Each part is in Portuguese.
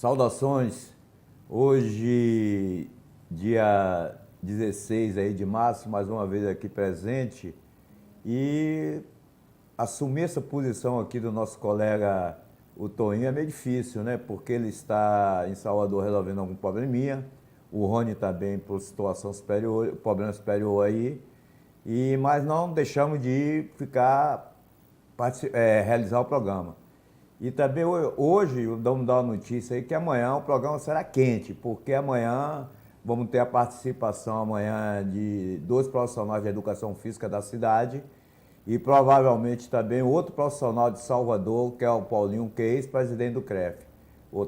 Saudações, hoje dia 16 aí de março, mais uma vez aqui presente e assumir essa posição aqui do nosso colega o Toninho é meio difícil, né? Porque ele está em Salvador resolvendo algum probleminha, o Rony também por situação superior, problema superior aí, mas não deixamos de ficar, realizar o programa. E também hoje vamos dar uma notícia aí que amanhã o programa será quente, porque amanhã vamos ter a participação amanhã de dois profissionais de educação física da cidade e provavelmente também outro profissional de Salvador, que é o Paulinho, que é ex-presidente do CREF.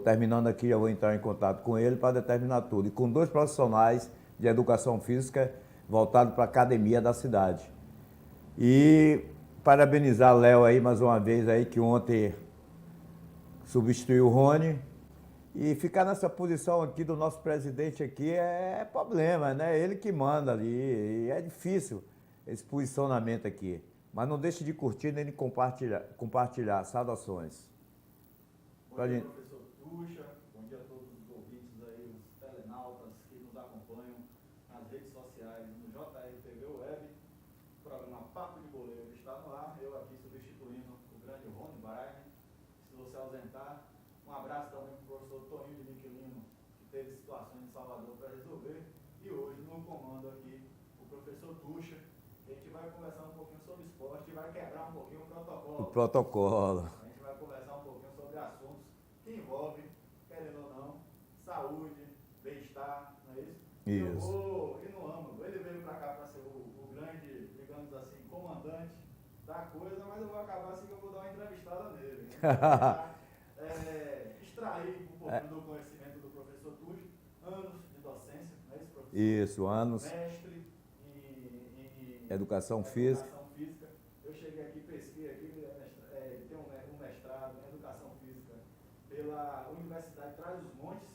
Terminando aqui, eu vou entrar em contato com ele para determinar tudo. E com dois profissionais de educação física voltados para a academia da cidade. E parabenizar o Léo aí mais uma vez aí, que ontem substituiu o Rony, e ficar nessa posição aqui do nosso presidente aqui é problema, né? Ele que manda ali, e é difícil esse posicionamento aqui. Mas não deixe de curtir nem de compartilhar. Saudações. Bom dia, professor Tuxa, bom dia a todos os ouvintes aí, os telenautas que nos acompanham nas redes sociais, no JRTV Web, o programa Papo de Boleiro está no ar, eu aqui substituindo o grande Rony Braine. Se você ausentar, um abraço também para o professor Toninho de Miquelino, que teve situações em Salvador para resolver, e hoje no comando aqui o professor Tuxa. A gente vai conversar um pouquinho sobre esporte e vai quebrar um pouquinho o protocolo. O protocolo. A gente vai conversar um pouquinho sobre assuntos que envolvem, querendo ou não, saúde, bem-estar, não é isso? Isso. Eu vou ir no âmbito. Ele veio para cá para ser o grande, digamos assim, comandante da coisa, mas eu vou acabar assim que eu vou dar uma entrevistada nele. Extrair um pouquinho do conhecimento do professor Tuxa, anos de docência, não é isso, professor? Isso, anos. Mestre em educação física. Eu cheguei aqui, pesquei aqui, ele tem um mestrado em educação física pela Universidade Trás-os-Montes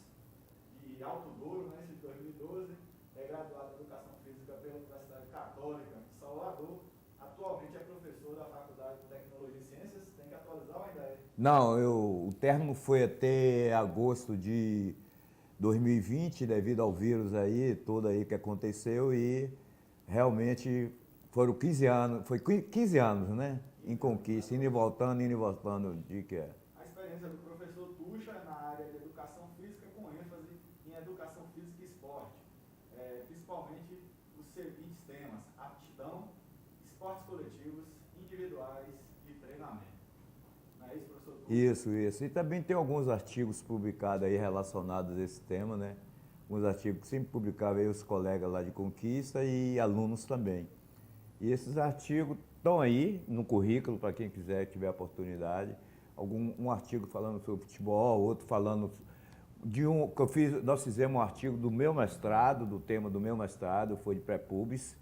de Alto Douro, né, de 2012, é graduado em educação física pela Universidade Católica de Salvador. Atualmente é professor da Faculdade de Tecnologia e Ciências. Tem que atualizar ou ainda é? Não, o término foi até agosto de 2020, devido ao vírus aí, tudo aí que aconteceu, e realmente foram 15 anos, foi 15 anos, né? Em conquista, indo e voltando, de que é. A experiência do professor Tuxa na área de educação física, com ênfase em educação física e esporte. Principalmente os seguintes temas: aptidão, esportes coletivos, individuais e treinamento. Não é isso, professor Tuxa? Isso. E também tem alguns artigos publicados aí relacionados a esse tema, né? Alguns artigos que sempre publicavam aí os colegas lá de Conquista e alunos também. E esses artigos estão aí no currículo para quem quiser, tiver oportunidade. Um artigo falando sobre futebol, outro falando de nós fizemos um artigo do meu mestrado, do tema do meu mestrado, foi de pré-pubs.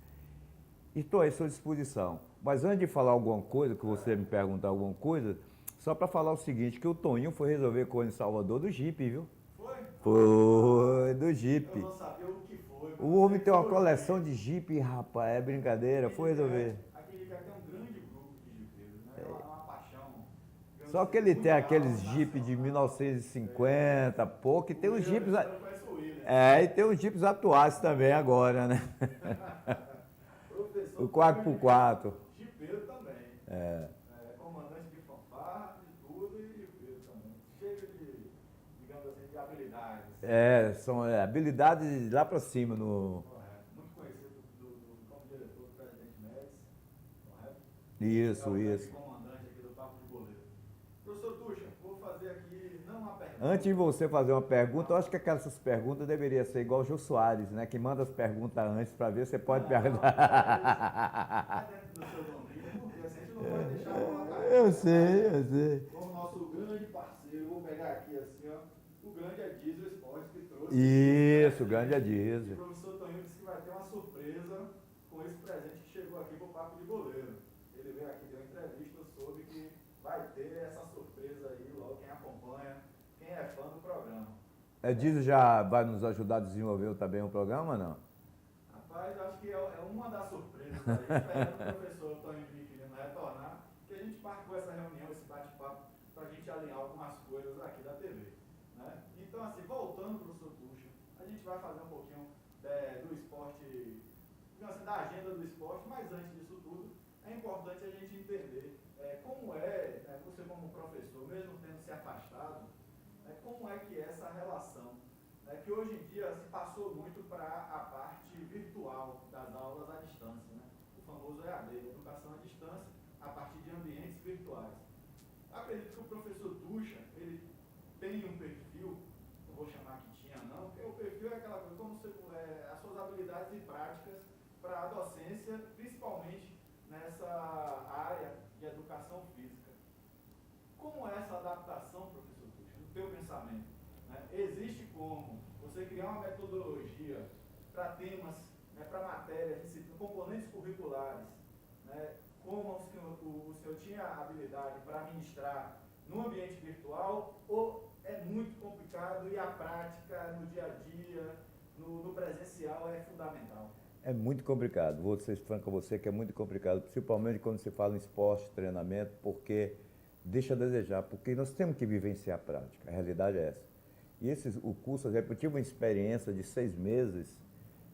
E estou aí à sua disposição. Mas antes de falar alguma coisa, que você me perguntar alguma coisa, só para falar o seguinte, que o Toninho foi resolver coisa em Salvador do Jeep, viu? Foi do Jeep. Eu não sabia o que foi. O homem tem uma coleção de Jeep, rapaz, é brincadeira, foi resolver. Aqui tem um grande grupo de jipeiros, né? É uma paixão. Só que ele tem aqueles Jeep de 1950, pouco, e tem os Jeeps. E tem os Jeeps atuais também agora, né? O 4x4. Jipeiro também. Comandante de fanfarra, de tudo, e jipeiro também. Cheio de, digamos assim, de habilidades. São habilidades lá pra cima. Correto. Muito conhecido como diretor do presidente Médici, correto? Isso. Comandante aqui do Papo de Boleiro. Professor Tuxa, vou fazer aqui não uma pergunta. Antes de você fazer uma pergunta, eu acho que aquelas perguntas deveriam ser igual o Jô Soares, né? Que manda as perguntas antes para ver se você pode perguntar. Dentro do seu domínio, porque assim a gente não pode deixar uma cair. Eu sei. Com o nosso grande parceiro, vou pegar aqui assim, ó, o grande Adizio Esportes que trouxe. Isso, o grande Adizio. O professor Toninho disse que vai ter uma surpresa com esse presente que chegou aqui pro Papo de Boleiro. Ele veio aqui, deu uma entrevista sobre que vai ter essa surpresa aí, logo quem acompanha, quem é fã do programa. Adizio já vai nos ajudar a desenvolver também o programa, não? Rapaz, acho que é uma das surpresas aí, esperando o professor Toninho de Miquelino retornar, que a gente marcou essa reunião, esse bate-papo, para a gente alinhar algumas coisas aqui da TV. Né? Então, A gente vai fazer um pouquinho do esporte, digamos assim, da agenda do esporte, mas antes disso tudo, é importante a gente entender como você como professor, mesmo tendo se afastado, como é que é essa relação, que hoje em dia se passou muito para a parte virtual das aulas à distância, né? O famoso EAD, educação à distância, a partir de ambientes virtuais. Acredito que o professor Tuxa, ele tem um perfil, não vou chamar que tinha não, porque o perfil é aquela coisa, como as suas habilidades e práticas para a docência, principalmente nessa área de educação física. Como é essa adaptação, professor Tuxa, no teu pensamento? Existe como você criar uma metodologia para temas, para matérias, componentes curriculares, como o senhor tinha habilidade para ministrar no ambiente virtual, ou é muito complicado e a prática no dia a dia, no presencial, é fundamental? É muito complicado, vou ser franco com você que é muito complicado, principalmente quando se fala em esporte, treinamento, porque deixa a desejar, porque nós temos que vivenciar a prática, a realidade é essa. E o curso, eu tive uma experiência de 6 meses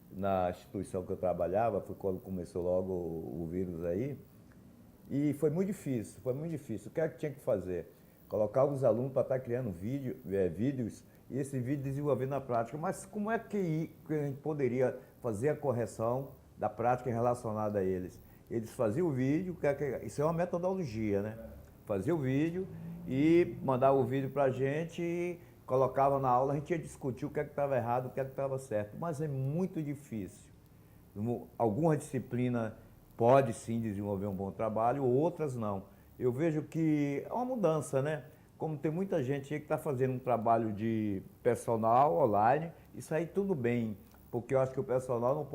na instituição que eu trabalhava, foi quando começou logo o vírus aí, e foi muito difícil, foi muito difícil. O que é que tinha que fazer? Colocar os alunos para estar criando vídeos e esse vídeo desenvolver na prática. Mas como é que a gente poderia fazer a correção da prática relacionada a eles? Eles faziam o vídeo, isso é uma metodologia, né? Fazia o vídeo e mandava o vídeo para a gente e colocava na aula, a gente ia discutir o que é que estava errado, o que é que estava certo. Mas é muito difícil. Alguma disciplina pode sim desenvolver um bom trabalho, outras não. Eu vejo que é uma mudança, né? Como tem muita gente aí que está fazendo um trabalho de personal online, isso aí tudo bem, porque eu acho que o personal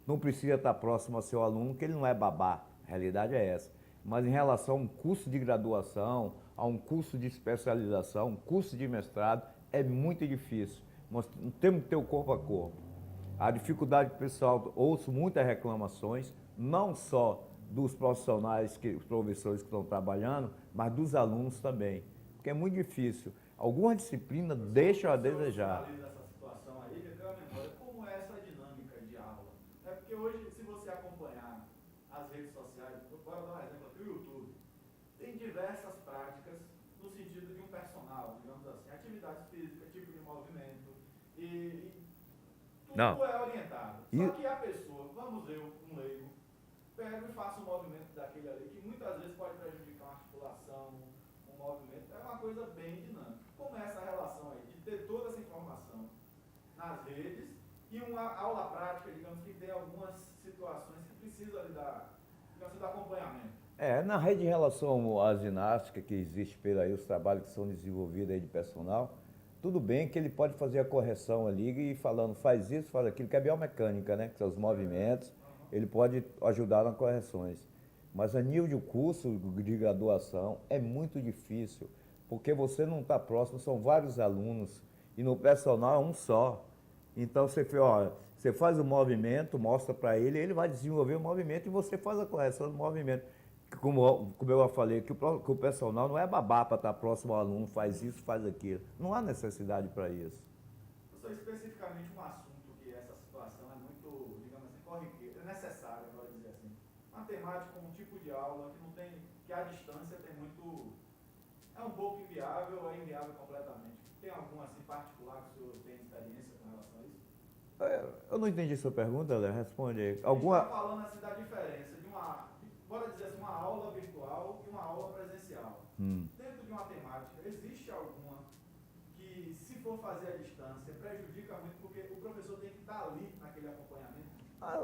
não precisa estar próximo ao seu aluno, que ele não é babá, a realidade é essa. Mas em relação a um curso de graduação, a um curso de especialização, um curso de mestrado, é muito difícil. Nós temos que ter o corpo a corpo. A dificuldade que o pessoal, ouço muitas reclamações, não só dos profissionais, os professores que estão trabalhando, mas dos alunos também. Porque é muito difícil. Algumas disciplinas deixam a desejar. Essa situação aí, me deu a memória, como é essa dinâmica de aula? Porque hoje, se você acompanhar as redes sociais, bora dar um exemplo aqui, o YouTube, tem diversas práticas no sentido de um personal, digamos assim, atividades físicas, tipo de movimento, e tudo é orientado. Só que a pessoa, vamos ver um leigo, pega e faça um movimento daquele ali, que muitas vezes pode prejudicar uma articulação, um movimento, é uma coisa bem dinâmica. Como é essa relação aí, de ter toda essa informação nas redes e uma aula prática, digamos, que tem algumas situações que precisam ali do acompanhamento? Na rede em relação à ginástica que existe por aí, os trabalhos que são desenvolvidos aí de personal, tudo bem que ele pode fazer a correção ali e falando, faz isso, faz aquilo, que é biomecânica, né? Que são os movimentos, ele pode ajudar nas correções. Mas a nível de curso de graduação é muito difícil, porque você não está próximo, são vários alunos, e no personal é um só. Então você faz o movimento, mostra para ele vai desenvolver o movimento e você faz a correção do movimento. Como eu falei, que o personal não é babá para estar próximo ao aluno, faz isso, faz aquilo. Não há necessidade para isso. Professor, especificamente um assunto que essa situação é muito, digamos assim, corriqueira, é necessária, pode dizer assim. Matemática como um tipo de aula que não tem, que a distância tem muito, é um pouco inviável ou é inviável completamente. Tem algum assim particular que o senhor tem experiência com relação a isso? Eu não entendi sua pergunta, Léo, responde aí. A gente está falando assim da diferença de bora dizer assim, uma aula virtual e uma aula presencial. Dentro de uma temática, existe alguma que, se for fazer à distância, prejudica muito, porque o professor tem que estar ali naquele acompanhamento?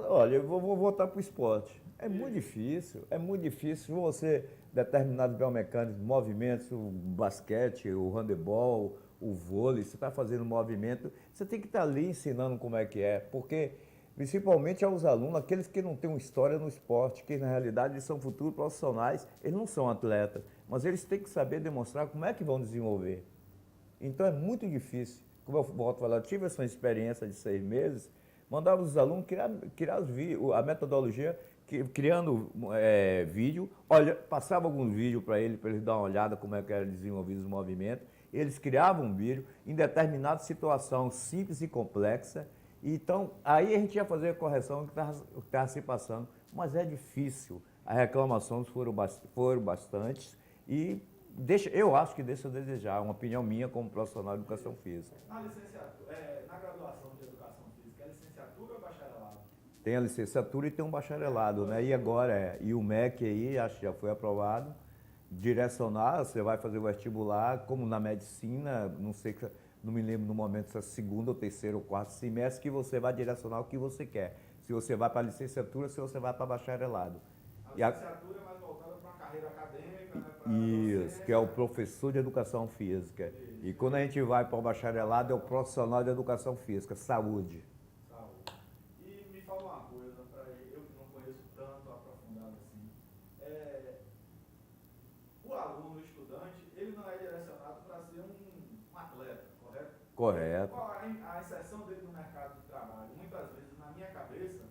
Olha, eu vou voltar para o esporte. É muito difícil você, determinados biomecânicos, movimentos, o basquete, o handebol, o vôlei, você está fazendo movimento, você tem que estar ali ensinando como é que é, porque principalmente aos alunos, aqueles que não têm uma história no esporte, que na realidade eles são futuros profissionais, eles não são atletas, mas eles têm que saber demonstrar como é que vão desenvolver. Então é muito difícil. Como eu volto a falar, eu tive essa experiência de 6 meses, mandava os alunos criar a metodologia, criando vídeo, passava alguns vídeos para eles dar uma olhada como é que era desenvolvido os movimentos, eles criavam um vídeo em determinada situação simples e complexa. Então, aí a gente ia fazer a correção do que estava se passando. Mas é difícil. As reclamações foram bastantes e eu acho que deixa a desejar, uma opinião minha como profissional de educação física. Na licenciatura, na graduação de educação física, é licenciatura ou bacharelado? Tem a licenciatura e tem um bacharelado, né? E agora e o MEC aí, acho que já foi aprovado, direcionar, você vai fazer o vestibular, como na medicina, não me lembro no momento se é segundo ou terceiro ou quarto semestre, que você vai direcionar o que você quer. Se você vai para a licenciatura, se você vai para bacharelado. A licenciatura é mais voltada para uma carreira acadêmica, né? Isso, que é o professor de educação física. E quando a gente vai para o bacharelado, é o profissional de educação física, saúde. Saúde. E me fala uma coisa, eu que não conheço tanto aprofundado assim. O aluno, o estudante, ele não é direcionado para ser um atleta, correto? Correto. Qual a inserção dele no mercado de trabalho? Muitas vezes, na minha cabeça,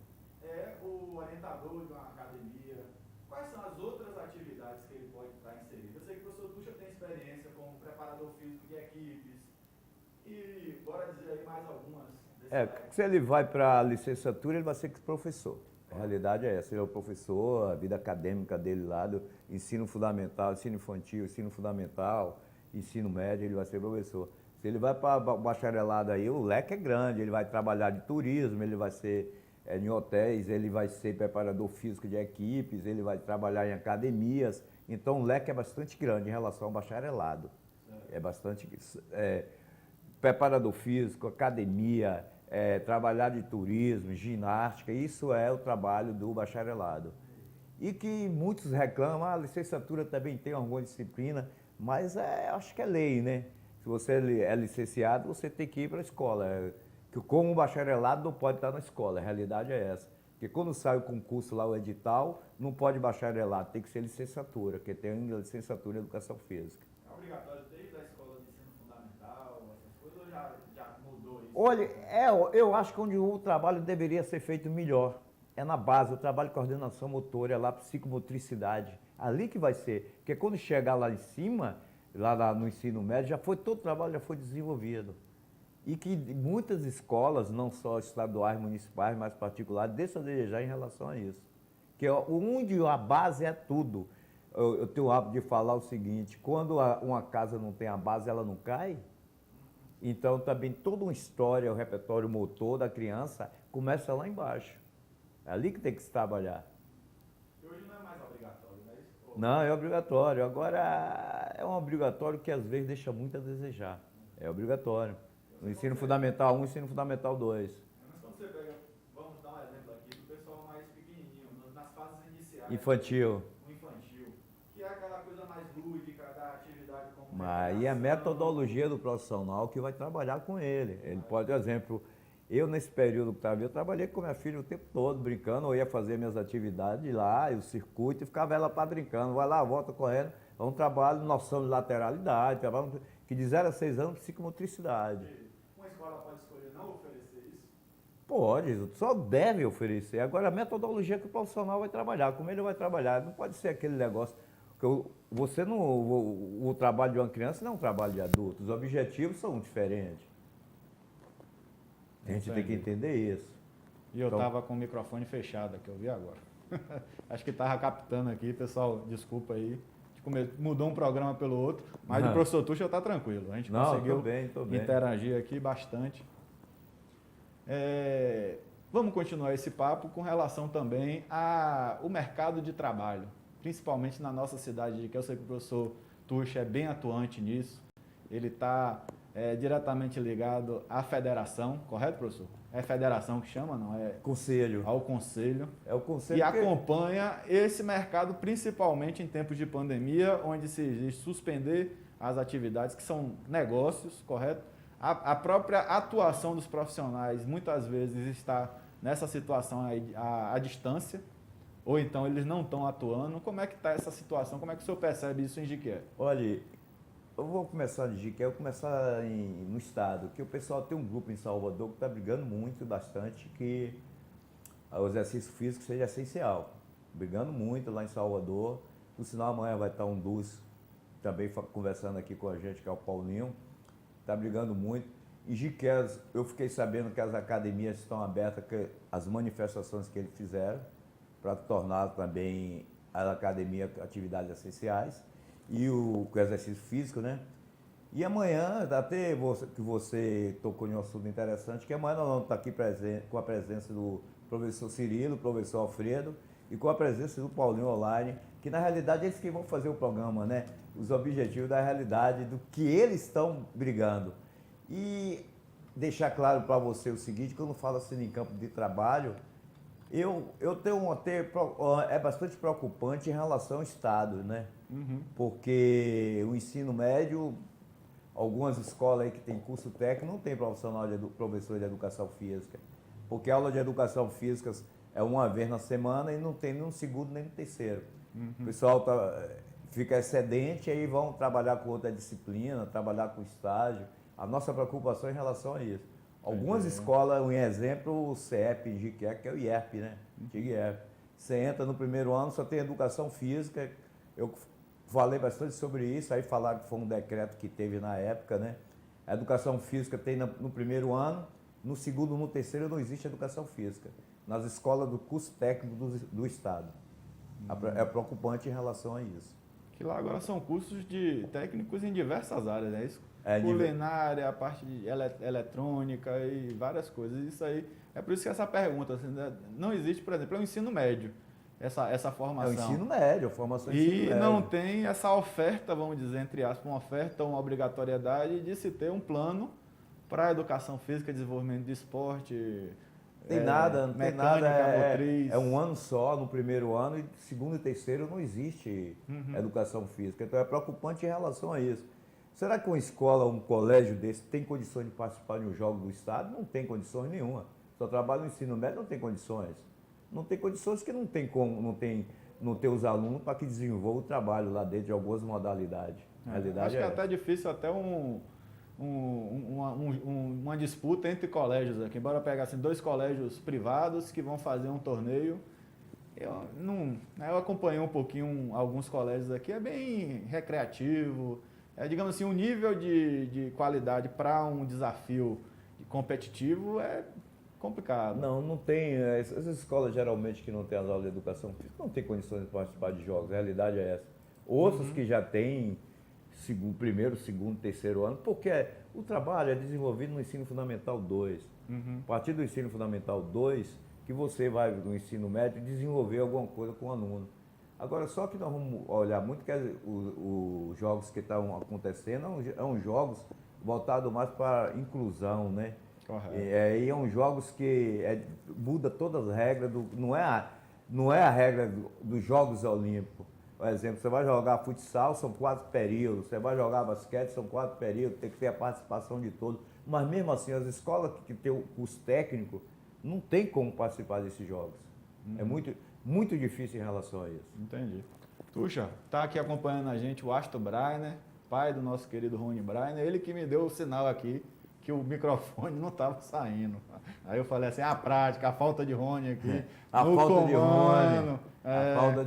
é o orientador de uma academia. Quais são as outras atividades que ele pode estar inserido? Eu sei que o professor Tuxa tem experiência como preparador físico de equipes. E bora dizer aí mais algumas. Se ele vai para a licenciatura, ele vai ser professor. A realidade é essa, ele é o professor, a vida acadêmica dele lá, do ensino fundamental, ensino infantil, ensino fundamental, ensino médio, ele vai ser professor. Se ele vai para o bacharelado aí, o leque é grande, ele vai trabalhar de turismo, ele vai ser em hotéis, ele vai ser preparador físico de equipes, ele vai trabalhar em academias. Então o leque é bastante grande em relação ao bacharelado. É bastante preparador físico, academia, trabalhar de turismo, ginástica, isso é o trabalho do bacharelado. E que muitos reclamam, a licenciatura também tem alguma disciplina, mas acho que é lei, né? Se você é licenciado, você tem que ir para a escola. Que como bacharelado não pode estar na escola, a realidade é essa. Porque quando sai o concurso lá, o edital, não pode bacharelado, tem que ser licenciatura, porque tem licenciatura em educação física. É obrigatório desde a escola de ensino fundamental, essas coisas, ou já mudou isso? Olha, eu acho que onde o trabalho deveria ser feito melhor é na base, o trabalho de coordenação motora, lá psicomotricidade. Ali que vai ser, porque quando chegar lá em cima, lá no ensino médio, todo o trabalho já foi desenvolvido. E que muitas escolas, não só estaduais, municipais, mas particulares, deixam a desejar em relação a isso. Que onde a base é tudo. Eu tenho o hábito de falar o seguinte, quando uma casa não tem a base, ela não cai. Então também toda uma história, o repertório motor da criança começa lá embaixo. É ali que tem que se trabalhar. E hoje não é mais obrigatório, não é isso? Não, é obrigatório. Agora é um obrigatório que às vezes deixa muito a desejar. É obrigatório. No ensino fundamental 1, ensino fundamental 2. Mas quando você pega, vamos dar um exemplo aqui, do pessoal mais pequenininho, nas fases iniciais. Infantil. O infantil, que é aquela coisa mais lúdica da atividade como Mas aí é a metodologia do profissional que vai trabalhar com ele. Ele pode, por exemplo, eu nesse período que estava, eu trabalhei com minha filha o tempo todo, brincando, eu ia fazer minhas atividades lá, e o circuito, e ficava ela para brincando, vai lá, volta correndo. É um trabalho, noção de lateralidade, trabalho que de 0 a 6 anos, psicomotricidade. Uma escola pode escolher não oferecer isso? Pode, só deve oferecer. Agora, a metodologia que o profissional vai trabalhar, como ele vai trabalhar, não pode ser aquele negócio. Você não, o trabalho de uma criança não é um trabalho de adulto, os objetivos são diferentes. A gente tem que entender isso. E eu estava com o microfone fechado aqui, eu vi agora. Acho que estava captando aqui, pessoal, desculpa aí. Mudou um programa pelo outro, mas o professor Tuxa está tranquilo. A gente conseguiu tô bem. interagir aqui bastante. Vamos continuar esse papo com relação também ao mercado de trabalho, principalmente na nossa cidade, que eu sei que o professor Tuxa é bem atuante nisso. Ele está diretamente ligado à federação, correto, professor? É federação que chama, não é? Conselho. Ao conselho. É o conselho. E acompanha esse mercado, principalmente em tempos de pandemia, onde se exige suspender as atividades que são negócios, correto? A própria atuação dos profissionais muitas vezes está nessa situação aí à distância, ou então eles não estão atuando. Como é que está essa situação? Como é que o senhor percebe isso em Jiquié? Olha, eu vou começar de Jiquié, eu vou começar no estado, que o pessoal tem um grupo em Salvador que está brigando muito, bastante, que o exercício físico seja essencial. Brigando muito lá em Salvador. Por sinal, amanhã vai estar um dos também conversando aqui com a gente, que é o Paulinho, está brigando muito. Em Jiqueiras, eu fiquei sabendo que as academias estão abertas, que as manifestações que eles fizeram, para tornar também a academia atividades essenciais e o exercício físico, né? E amanhã, até que você tocou em um assunto interessante, que amanhã nós vamos estar aqui com a presença do professor Cirilo, professor Alfredo, e com a presença do Paulinho Online, que na realidade eles que vão fazer o programa, né? Os objetivos da realidade, do que eles estão brigando. E deixar claro para você o seguinte, quando falo assim em campo de trabalho, eu tenho até, é bastante preocupante em relação ao Estado, né? Porque o ensino médio, algumas escolas aí que tem curso técnico não tem professor de educação física, porque a aula de educação física é uma vez na semana e não tem nem no segundo nem no terceiro. O pessoal fica excedente e aí vão trabalhar com outra disciplina, trabalhar com estágio. A nossa preocupação é em relação a isso. Algumas escolas, um exemplo, o CEP em Jiqué, que é o IERP, né? Você entra no primeiro ano, só tem educação física. Eu falei bastante sobre isso, aí falaram que foi um decreto que teve na época, né? A educação física tem no primeiro ano, no segundo, no terceiro não existe educação física. Nas escolas do curso técnico do Estado. É preocupante em relação a isso. Que lá agora são cursos de técnicos em diversas áreas, né? Isso? É, culinária, a parte de eletrônica e várias coisas. Isso aí, é por isso que essa pergunta, assim, né? Não existe, por exemplo, é o ensino médio, essa formação. É o ensino médio, a formação do ensino médio. E não tem essa oferta, vamos dizer, entre aspas, uma oferta, uma obrigatoriedade de se ter um plano para a educação física, desenvolvimento de esporte. Tem nada, não tem nada, motriz. é um ano só no primeiro ano e segundo e terceiro não existe educação física. Então é preocupante em relação a isso. Será que uma escola, um colégio desse tem condições de participar de um jogo do Estado? Não tem condições nenhuma. Só trabalha no ensino médio, não tem condições. Não tem condições que não tem como, não tem os alunos para que desenvolvam o trabalho lá dentro de algumas modalidades. Acho que é até difícil até uma disputa entre colégios aqui. Embora pegar assim, 2 colégios privados que vão fazer um torneio. Eu acompanhei um pouquinho alguns colégios aqui, é bem recreativo. Digamos assim, o nível de qualidade para um desafio competitivo é complicado. Não tem. Essas escolas geralmente que não têm as aulas de educação física não têm condições de participar de jogos. A realidade é essa. Outras que já têm primeiro, segundo, terceiro ano, porque o trabalho é desenvolvido no ensino fundamental 2. A partir do ensino fundamental 2, que você vai no ensino médio desenvolver alguma coisa com o aluno. Agora, só que nós vamos olhar muito que os jogos que estão acontecendo são jogos voltados mais para inclusão, né? Correto. E são jogos que muda todas as regras, não é a regra dos Jogos Olímpicos. Por exemplo, você vai jogar futsal, são 4 períodos, você vai jogar basquete, são 4 períodos, tem que ter a participação de todos. Mas mesmo assim, as escolas que têm o curso técnico não tem como participar desses jogos. É muito difícil em relação a isso. Entendi. Tuxa, tá aqui acompanhando a gente o Astor Brainer, pai do nosso querido Rony Brainer, ele que me deu o sinal aqui que o microfone não estava saindo. Aí eu falei assim, a prática, a falta de Rony aqui. A falta de Rony.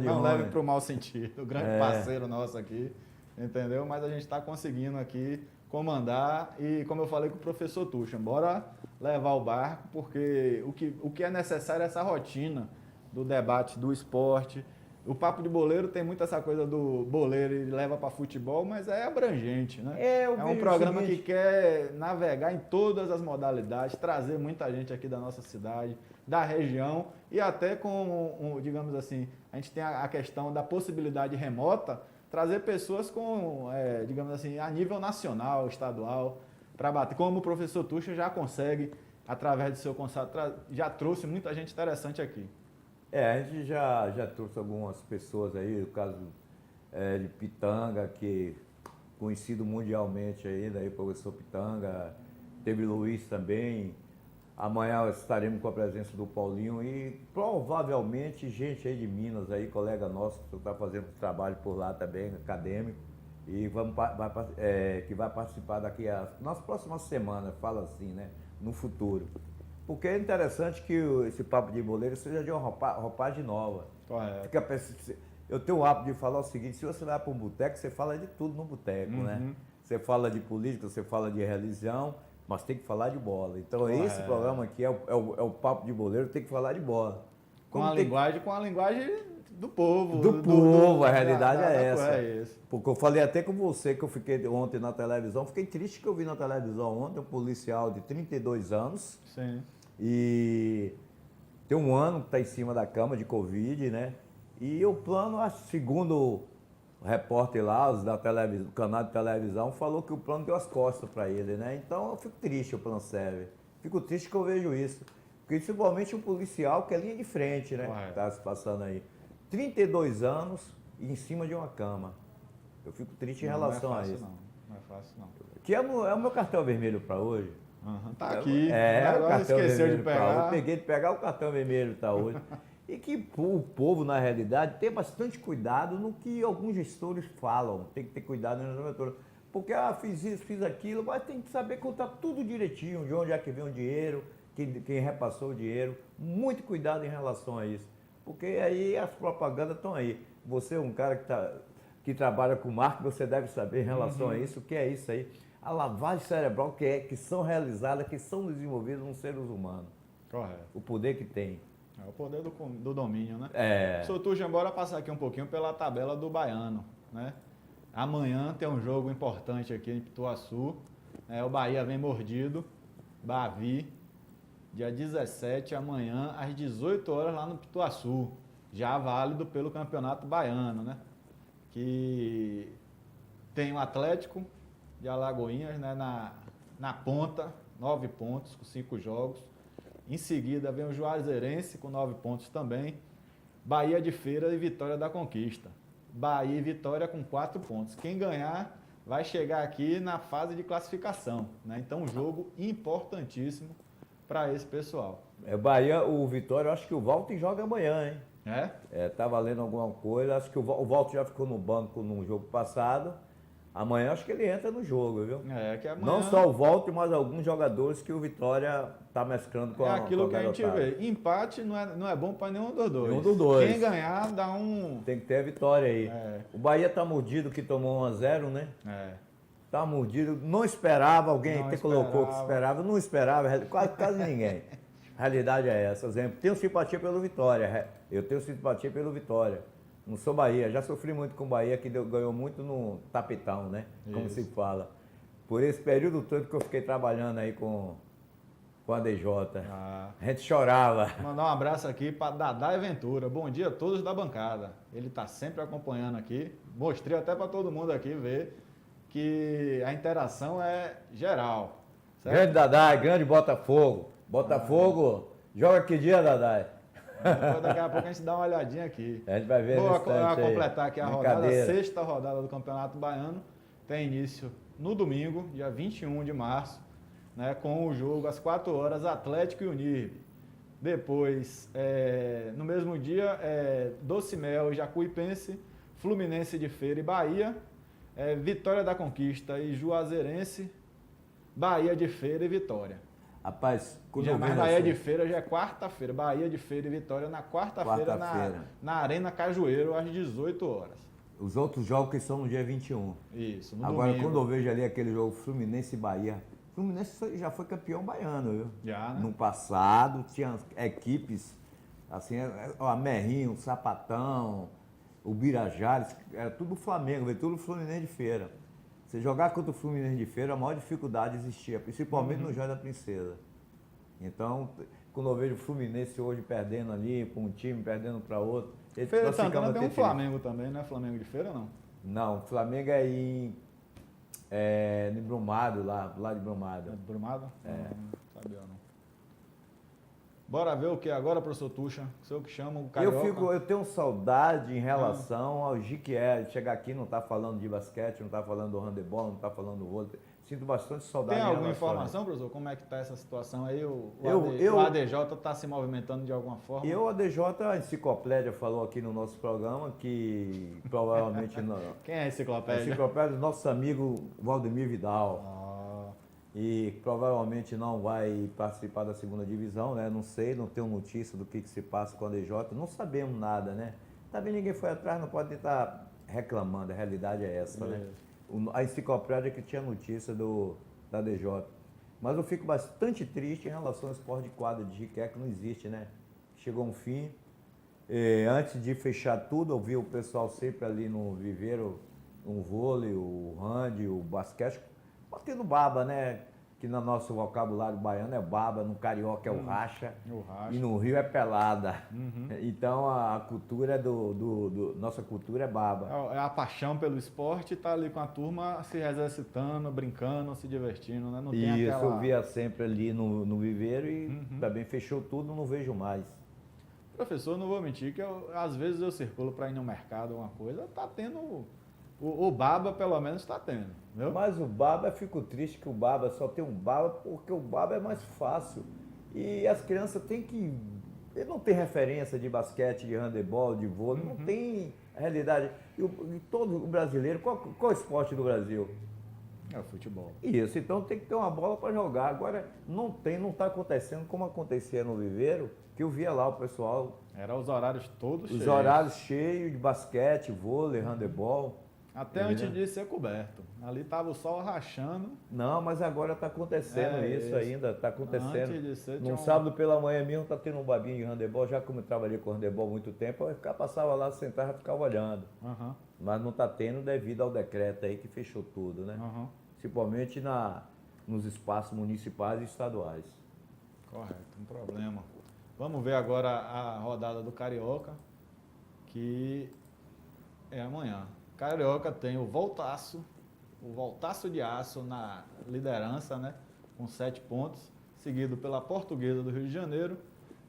Não leve para o mau sentido, o grande parceiro nosso aqui, entendeu? Mas a gente está conseguindo aqui comandar e, como eu falei com o professor Tuxa, bora levar o barco, porque o que é necessário é essa rotina do debate do esporte. O Papo de Boleiro tem muito essa coisa do boleiro, ele leva para futebol, mas é abrangente, né? É um programa que quer navegar em todas as modalidades, trazer muita gente aqui da nossa cidade, da região, e até com, digamos assim, a gente tem a questão da possibilidade remota, trazer pessoas com, digamos assim, a nível nacional, estadual, para bater. Como o professor Tuxa já consegue, através do seu contato, já trouxe muita gente interessante aqui. A gente já trouxe algumas pessoas aí, o caso de Pitanga, que conhecido mundialmente aí, daí o professor Pitanga, teve Luiz também. Amanhã estaremos com a presença do Paulinho e provavelmente gente aí de Minas, aí, colega nosso que está fazendo trabalho por lá também, acadêmico, e que vai participar daqui nas próximas semanas, fala assim, né, no futuro. Porque é interessante que esse Papo de Boleiro seja de uma roupagem nova. Correto. eu tenho o hábito de falar o seguinte, se você vai para um boteco, você fala de tudo no boteco, né? Você fala de política, você fala de religião, mas tem que falar de bola. Então esse programa aqui é o Papo de Boleiro, tem que falar de bola. Com a linguagem do povo. Do povo, a realidade é essa. É isso. Porque eu falei até com você que eu fiquei ontem na televisão, fiquei triste que eu vi na televisão ontem um policial de 32 anos. Sim. E tem um ano que está em cima da cama de Covid, né? E o plano, segundo o repórter lá, os da televisão, o canal de televisão, falou que o plano deu as costas para ele, né? Então eu fico triste, o plano serve. Fico triste que eu vejo isso. Principalmente um policial que é linha de frente, né? Que está se passando aí. 32 anos e em cima de uma cama. Eu fico triste em relação a isso. Não é fácil, não. Que é o meu cartão vermelho para hoje. Tá aqui. O cartão esqueceu de vermelho pra hoje. pegar. Eu peguei de pegar o cartão vermelho para hoje. E que o povo, na realidade, tem bastante cuidado no que alguns gestores falam. Tem que ter cuidado na nomenclatura. Porque, fiz isso, fiz aquilo, mas tem que saber contar tudo direitinho, de onde é que vem o dinheiro, quem repassou o dinheiro. Muito cuidado em relação a isso. Porque aí as propagandas estão aí. Você é um cara que trabalha com marketing, você deve saber em relação a isso, o que é isso aí. A lavagem cerebral que são realizadas, que são desenvolvidas nos seres humanos. Correto. O poder que tem. É o poder do domínio, né? É. Sr. Tuxa, bora passar aqui um pouquinho pela tabela do Baiano, né? Amanhã tem um jogo importante aqui em Pituaçu. O Bahia vem mordido, Bavi, dia 17, amanhã, às 18 horas, lá no Pituaçu. Já válido pelo Campeonato Baiano, né? Que tem o Atlético de Alagoinhas, né? Na ponta, 9 pontos, com 5 jogos. Em seguida vem o Juazeirense com 9 pontos também. Bahia de Feira e Vitória da Conquista. Bahia e Vitória com 4 pontos. Quem ganhar vai chegar aqui na fase de classificação, né? Então, um jogo importantíssimo para esse pessoal. Bahia, o Vitória, eu acho que o Walter joga amanhã, hein? Tá valendo alguma coisa. Acho que o Walter já ficou no banco no jogo passado. Amanhã acho que ele entra no jogo, viu? Que amanhã... Não só o Walter, mas alguns jogadores que o Vitória tá mesclando com a aquilo que a gente vê. Empate não é bom para nenhum dos dois. Nenhum dos dois. Quem ganhar dá um... Tem que ter a vitória aí. O Bahia tá mordido que tomou 1-0, né? Tá mordido. Não esperava, alguém até colocou que esperava. Não esperava, quase ninguém. A realidade é essa. Tenho simpatia pelo Vitória. Eu tenho simpatia pelo Vitória. Não sou Bahia, já sofri muito com o Bahia, que ganhou muito no tapetão, né? Como se fala. Por esse período todo que eu fiquei trabalhando aí com a DJ. A gente chorava. Mandar um abraço aqui para Dadá e Ventura. Bom dia a todos da bancada. Ele está sempre acompanhando aqui. Mostrei até para todo mundo aqui ver que a interação é geral. Certo? Grande Dadá, grande Botafogo. Botafogo, joga que dia, Dadá? Daqui a pouco a gente dá uma olhadinha aqui. A gente vai ver. Vou completar aqui a rodada, a 6ª rodada do Campeonato Baiano. Tem início no domingo, dia 21 de março, né, com o jogo às 4 horas, Atlético e Unirv. Depois, no mesmo dia, Docimel e Jacuipense, Fluminense de Feira e Bahia, Vitória da Conquista e Juazeirense, Bahia de Feira e Vitória. Rapaz, Bahia de Feira já é quarta-feira. Bahia de Feira e Vitória na quarta-feira na Arena Cajueiro, às 18 horas. Os outros jogos que são no dia 21. Isso, no Agora, domingo. quando eu vejo ali aquele jogo Fluminense e Bahia, Fluminense já foi campeão baiano, viu? Já, né? No passado, tinha equipes, assim, a Merrinho, o Sapatão, o Birajara, era tudo Flamengo, veio tudo Fluminense de Feira. Você jogar contra o Fluminense de Feira, a maior dificuldade existia, principalmente no Joia da Princesa. Então, quando eu vejo o Fluminense hoje perdendo ali, com um time perdendo para outro... Feira de Santana tem um Flamengo também, não é Flamengo de Feira, não? Não, o Flamengo é em Brumado, lá de Brumado. Brumado? Não sabia não. Bora ver o que agora, professor Tuxa? O senhor que chama o Carioca. Eu tenho saudade em relação ao Giquier, chegar aqui não tá falando de basquete, não tá falando do handebol, não tá falando do vôlei. Sinto bastante saudade. Tem alguma informação, professor? Como é que está essa situação aí? O ADJ está se movimentando de alguma forma? O ADJ, a Enciclopédia falou aqui no nosso programa que provavelmente não. Quem é a Enciclopédia? A Enciclopédia do nosso amigo Valdemir Vidal. E provavelmente não vai participar da segunda divisão, né? Não sei, não tenho notícia do que se passa com a DJ, não sabemos nada, né? Também ninguém foi atrás, não pode estar reclamando, a realidade é essa, né? A enciclopédia que tinha notícia da DJ. Mas eu fico bastante triste em relação ao esporte de quadra de jiqué, que não existe, né? Chegou um fim. Antes de fechar tudo, eu vi o pessoal sempre ali no viveiro, o vôlei, o handball, o basquete, batendo baba, né? Que no nosso vocabulário baiano é baba, no carioca é o racha, e no Rio é pelada. Então a cultura nossa cultura é baba. É a paixão pelo esporte, tá ali com a turma se exercitando, brincando, se divertindo, né? Não tem Isso, aquela... eu via sempre ali no viveiro e também fechou tudo, não vejo mais. Professor, não vou mentir que às vezes eu circulo para ir no mercado uma coisa, tá tendo... O baba, pelo menos, está tendo, viu? Mas o baba, eu fico triste que o baba só tem um baba, porque o baba é mais fácil. E as crianças têm que... Ele não tem referência de basquete, de handebol, de vôlei, não tem realidade. E todo o brasileiro, qual é o esporte do Brasil? É o futebol. Isso, então tem que ter uma bola para jogar. Agora, não está acontecendo como acontecia no viveiro, que eu via lá o pessoal... Era os horários todos cheios. Os horários cheios de basquete, vôlei, handebol. Até antes de ser coberto. Ali estava o sol rachando. Não, mas agora está acontecendo isso ainda, está acontecendo. Antes de ser, no sábado pela manhã mesmo está tendo um babinho de handebol, já como eu trabalhei com handebol há muito tempo, eu passava lá, sentava e ficava olhando. Mas não está tendo devido ao decreto aí que fechou tudo, né? Principalmente nos espaços municipais e estaduais. Correto, um problema. Vamos ver agora a rodada do Carioca, que é amanhã. Carioca tem o Voltaço de Aço na liderança, né, com 7 pontos, seguido pela Portuguesa do Rio de Janeiro.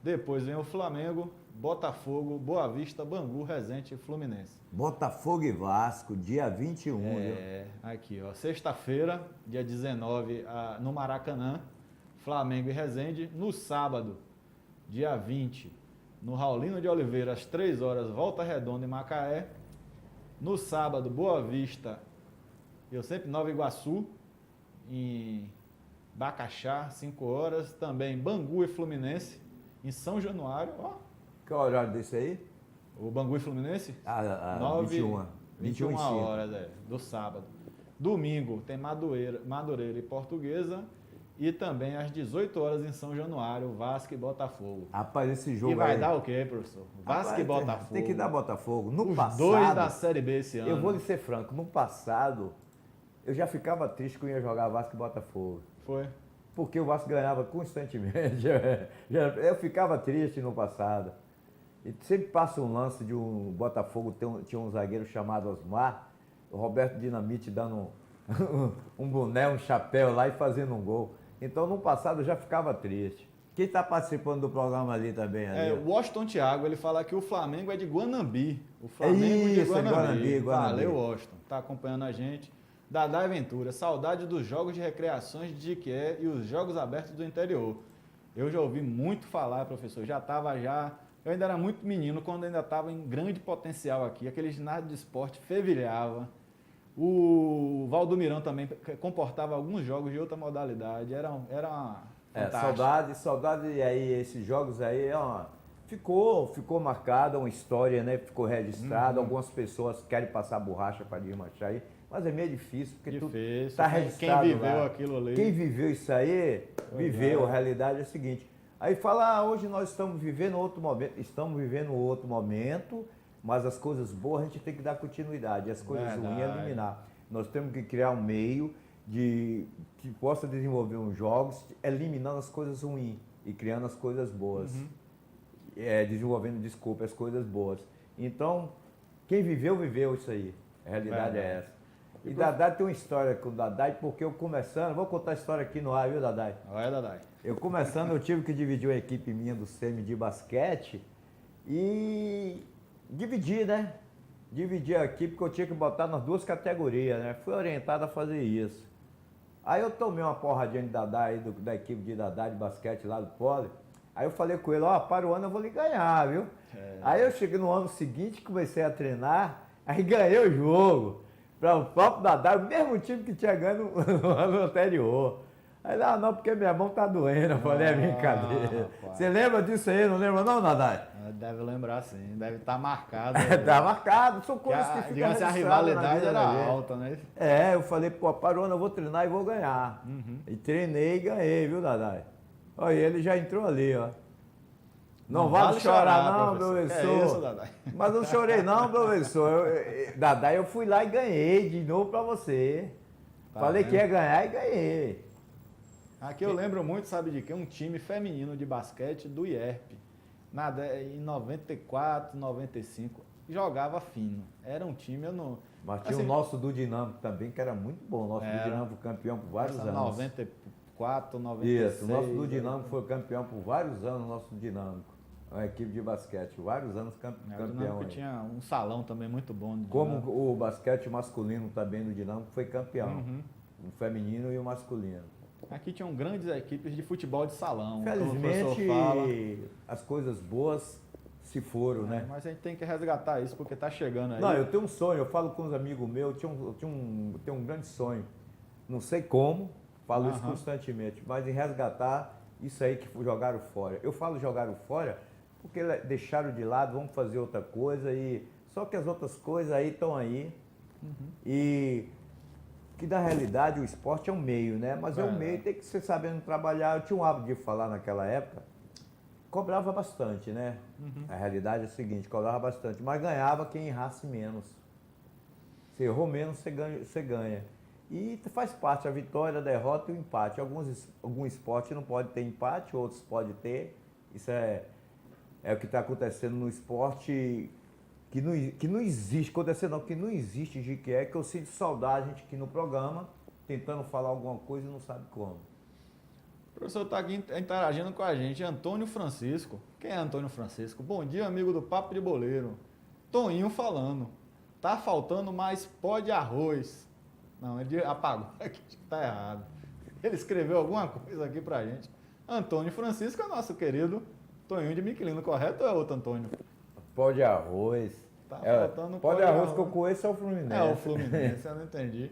Depois vem o Flamengo, Botafogo, Boa Vista, Bangu, Resende e Fluminense. Botafogo e Vasco, dia 21, viu? Aqui, ó, sexta-feira, dia 19, no Maracanã, Flamengo e Resende. No sábado, dia 20, no Raulino de Oliveira, às 3 horas, Volta Redonda e Macaé. No sábado, Boa Vista, Nova Iguaçu, em Bacaxá, 5 horas. Também Bangu e Fluminense, em São Januário. Ó. Qual é o horário desse aí? O Bangu e Fluminense? 21 horas, do sábado. Domingo tem Madureira e Portuguesa. E também às 18 horas em São Januário, Vasco e Botafogo. Rapaz, esse jogo E vai dar o quê, professor? Vasco e Botafogo. Tem que dar Botafogo. No Os passado, dois da Série B esse ano. Eu vou lhe ser franco, no passado, eu já ficava triste quando ia jogar Vasco e Botafogo. Foi. Porque o Vasco ganhava constantemente. Eu ficava triste no passado. E sempre passa um lance de um Botafogo, tinha um zagueiro chamado Osmar, o Roberto Dinamite dando um boné, um chapéu lá e fazendo um gol. Então, no passado, eu já ficava triste. Quem está participando do programa ali também? O Washington Thiago, ele fala que o Flamengo é de Guanambi. O Flamengo de Guanambi. Valeu, Washington. Está acompanhando a gente. Dadá Ventura, saudade dos jogos de recreações de Jiquié e os jogos abertos do interior. Eu já ouvi muito falar, professor. Eu ainda era muito menino quando ainda estava em grande potencial aqui. Aquele ginásio de esporte fervilhava. O Valdomirão também comportava alguns jogos de outra modalidade. Era fantástico. Saudade, e aí esses jogos aí, ficou marcada uma história, né? Ficou registrado. Algumas pessoas querem passar borracha para desmanchar aí, mas é meio difícil, porque tudo está registrado. Quem viveu lá. Aquilo ali. Quem viveu isso aí, viveu. A realidade é a seguinte. Aí fala, hoje nós estamos vivendo outro momento. Estamos vivendo outro momento. Mas as coisas boas a gente tem que dar continuidade, as coisas ruins eliminar. Nós temos que criar um meio que possa desenvolver uns jogos, eliminando as coisas ruins e criando as coisas boas. Desenvolvendo, as coisas boas. Então, quem viveu isso aí. A realidade é essa. E Dadai tem uma história com o Dadai, porque eu começando, vou contar a história aqui no ar, viu, Dadai? Vai, Dadai. Eu começando, eu tive que dividir uma equipe minha do SEMI de basquete e... Dividir a equipe, porque eu tinha que botar nas 2 categorias, né? Fui orientado a fazer isso. Aí eu tomei uma porradinha de Dadá aí, da equipe de Dadá de basquete lá do Poli. Aí eu falei com ele, para o ano eu vou lhe ganhar, viu? Aí eu cheguei no ano seguinte, comecei a treinar, aí ganhei o jogo. Para o próprio Dadá, o mesmo time que tinha ganho no ano anterior. Aí não, porque minha mão tá doendo. Eu falei, brincadeira. Rapaz. Você lembra disso aí? Não lembra não, Dadá? deve lembrar sim, deve estar marcado. Tá marcado, são coisas que ficam Digamos assim, a registradas na rivalidade vida era da gente. alta, né? Eu falei, pô, Parona, eu vou treinar e vou ganhar. E treinei e ganhei, viu, Dadai? Olha, ele já entrou ali, ó. Não vale chorar não, professor. É isso, Dadai. Mas não chorei não, professor. Dadai, eu fui lá e ganhei de novo pra você. Tá Falei vendo? que ia ganhar e ganhei. Aqui eu lembro muito, sabe de quê? Um time feminino de basquete do IERP. Em 94, 95. Jogava fino. Era um time, eu não... Mas tinha assim, o nosso do Dinâmico também, que era muito bom. O nosso do Era. Dinâmico foi campeão por vários anos. 94, 96. Isso, o nosso do Dinâmico foi campeão por vários anos, o nosso do Dinâmico. Uma equipe de basquete, vários anos O campeão. Dinâmico aí. tinha um salão também muito bom. Como o basquete masculino também do Dinâmico foi campeão. Uhum. O feminino e o masculino. Aqui tinham grandes equipes de futebol de salão. como o Felizmente, professor fala. as coisas boas se foram, né? Mas a gente tem que resgatar isso porque tá chegando aí. Não, eu tenho um sonho, eu falo com uns amigos meus, eu tenho um grande sonho. Não sei como, falo isso Aham. constantemente, mas em resgatar isso aí que jogaram fora. Eu falo jogaram fora porque deixaram de lado, vamos fazer outra coisa e só que as outras coisas aí estão aí. E que na realidade o esporte é um meio, né? Mas é um meio, tem que ser sabendo trabalhar. Eu tinha um hábito de falar naquela época, cobrava bastante, né? A realidade é a seguinte, cobrava bastante, mas ganhava quem errasse menos. Você errou menos, você ganha. E faz parte a vitória, a derrota e o empate. Algum esporte não pode ter empate, outros pode ter. Isso é o que está acontecendo no esporte que não existe, acontecendo não, que não existe, que eu sinto saudade, a gente aqui no programa, tentando falar alguma coisa e não sabe como. O professor está aqui interagindo com a gente, Antônio Francisco. Quem é Antônio Francisco? Bom dia, amigo do Papo de Boleiro. Toninho falando. Tá faltando mais pó de arroz. Não, ele apagou aqui, tá errado. Ele escreveu alguma coisa aqui pra gente. Antônio Francisco é nosso querido Toninho de Miquelino, correto ou é outro Antônio? Pó de arroz. Tá faltando pó de arroz que eu conheço é o Fluminense. É o Fluminense, eu não entendi.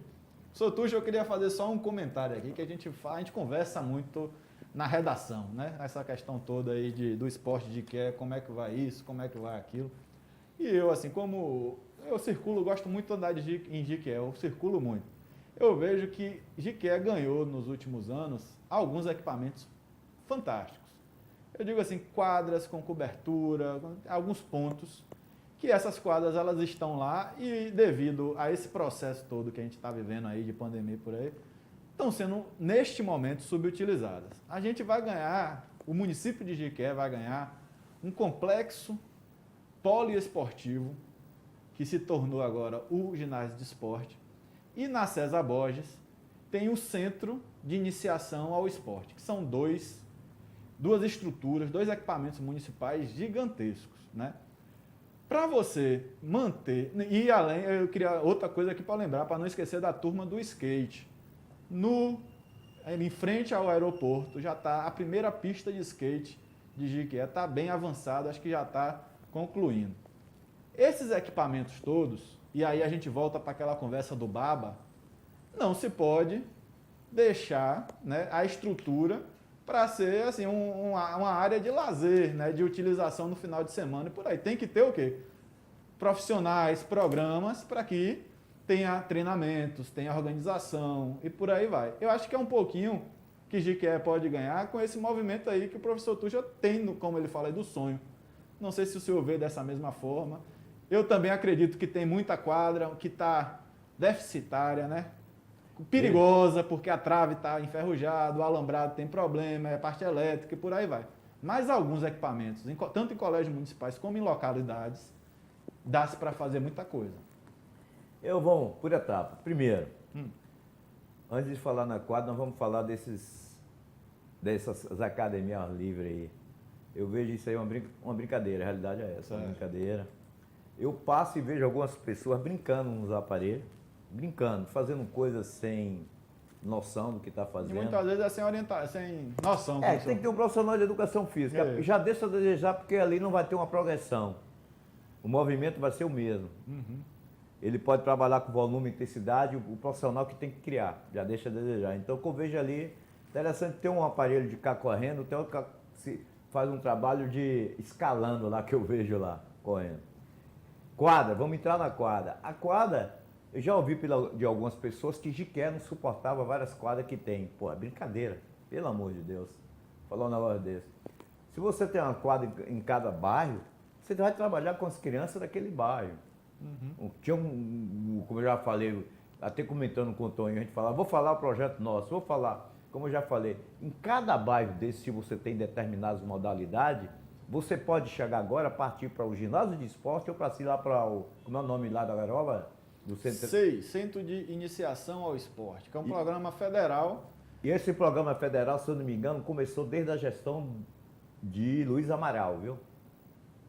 Sotucho, eu queria fazer só um comentário aqui, que a gente conversa muito na redação, né? Essa questão toda aí do esporte de que como é que vai isso, como é que vai aquilo. E eu, assim, como eu circulo, gosto muito de andar em Jiquié, eu circulo muito. Eu vejo que Jiquié ganhou nos últimos anos alguns equipamentos fantásticos. Eu digo assim, quadras com cobertura, alguns pontos, que essas quadras elas estão lá e devido a esse processo todo que a gente está vivendo aí de pandemia por aí, estão sendo, neste momento, subutilizadas. A gente vai ganhar, o município de Jiquié vai ganhar um complexo poliesportivo, que se tornou agora o ginásio de esporte, e na César Borges tem o centro de iniciação ao esporte, que são duas estruturas, dois equipamentos municipais gigantescos, né? Para você manter, e além, eu queria outra coisa aqui para lembrar, para não esquecer da turma do skate. Em frente ao aeroporto já está a primeira pista de skate de Jiquié, está bem avançada, acho que já está concluindo. Esses equipamentos todos, e aí a gente volta para aquela conversa do Baba, não se pode deixar, né, a estrutura para ser assim, uma área de lazer, né, de utilização no final de semana e por aí. Tem que ter o quê? Profissionais, programas para que tenha treinamentos, tenha organização e por aí vai. Eu acho que é um pouquinho que Jiquié pode ganhar com esse movimento aí que o professor Tuxa tem, como ele fala aí, do sonho. Não sei se o senhor vê dessa mesma forma. Eu também acredito que tem muita quadra que está deficitária, né? Perigosa, porque a trave está enferrujada, o alambrado tem problema, é parte elétrica e por aí vai. Mas alguns equipamentos, tanto em colégios municipais como em localidades, dá-se para fazer muita coisa. Eu vou por etapa. Primeiro, antes de falar na quadra, nós vamos falar dessas academias ao ar livre aí. Eu vejo isso aí uma brincadeira, a realidade é essa, uma brincadeira. Eu passo e vejo algumas pessoas brincando nos aparelhos, fazendo coisas sem noção do que está fazendo. E muitas vezes é sem noção. Tem que ter um profissional de educação física. Já deixa a desejar porque ali não vai ter uma progressão. O movimento vai ser o mesmo. Ele pode trabalhar com volume e intensidade, o profissional que tem que criar, já deixa a desejar. Então, o que eu vejo ali, interessante ter um aparelho de ficar correndo, faz um trabalho de escalando lá que eu vejo lá, correndo. Quadra, vamos entrar na quadra. A quadra, eu já ouvi de algumas pessoas que Jiqué não suportava várias quadras que tem. Pô, é brincadeira, pelo amor de Deus. Falar um negócio desse. Se você tem uma quadra em cada bairro, você vai trabalhar com as crianças daquele bairro. Tinha como eu já falei, até comentando com o Tonho, a gente falava, vou falar o projeto nosso, vou falar, como eu já falei, em cada bairro desse, se você tem determinadas modalidades, você pode chegar agora, partir para o ginásio de esporte ou para ir lá para o, como é o nome lá da garola? Do centro... Centro de Iniciação ao Esporte, que é um programa federal. E esse programa federal, se eu não me engano, começou desde a gestão de Luiz Amaral, viu?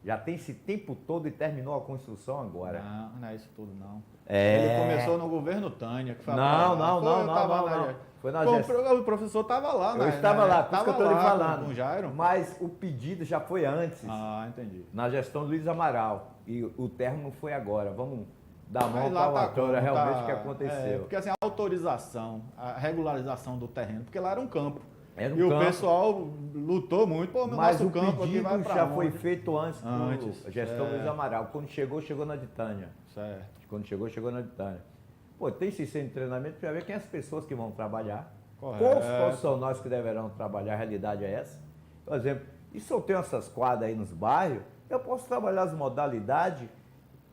Já tem esse tempo todo e terminou a construção agora. Não é isso tudo, não. É. Ele começou no governo Tânia. Que foi Não. Foi na gestão. O professor estava lá, né? Eu estava lá, por isso que eu estou lhe falando. Com o Jairo. Mas o pedido já foi antes. Entendi. Na gestão do Luiz Amaral. E o término foi agora. Vamos dar a mão para a como, realmente o que aconteceu. Porque assim, a autorização, a regularização do terreno, porque lá era um campo. Era um e campo. O pessoal lutou muito, pô, mas nosso o campo aqui vai pedido para já onde? foi feito antes da gestão certo. Luiz Amaral. Quando chegou na de Tânia. Certo. Quando chegou na de Tânia. Pô, tem esse centro de treinamento para ver quem é as pessoas que vão trabalhar. Correto. Quais os profissionais que deverão trabalhar, a realidade é essa. Por exemplo, e se eu tenho essas quadras aí nos bairros, eu posso trabalhar as modalidades,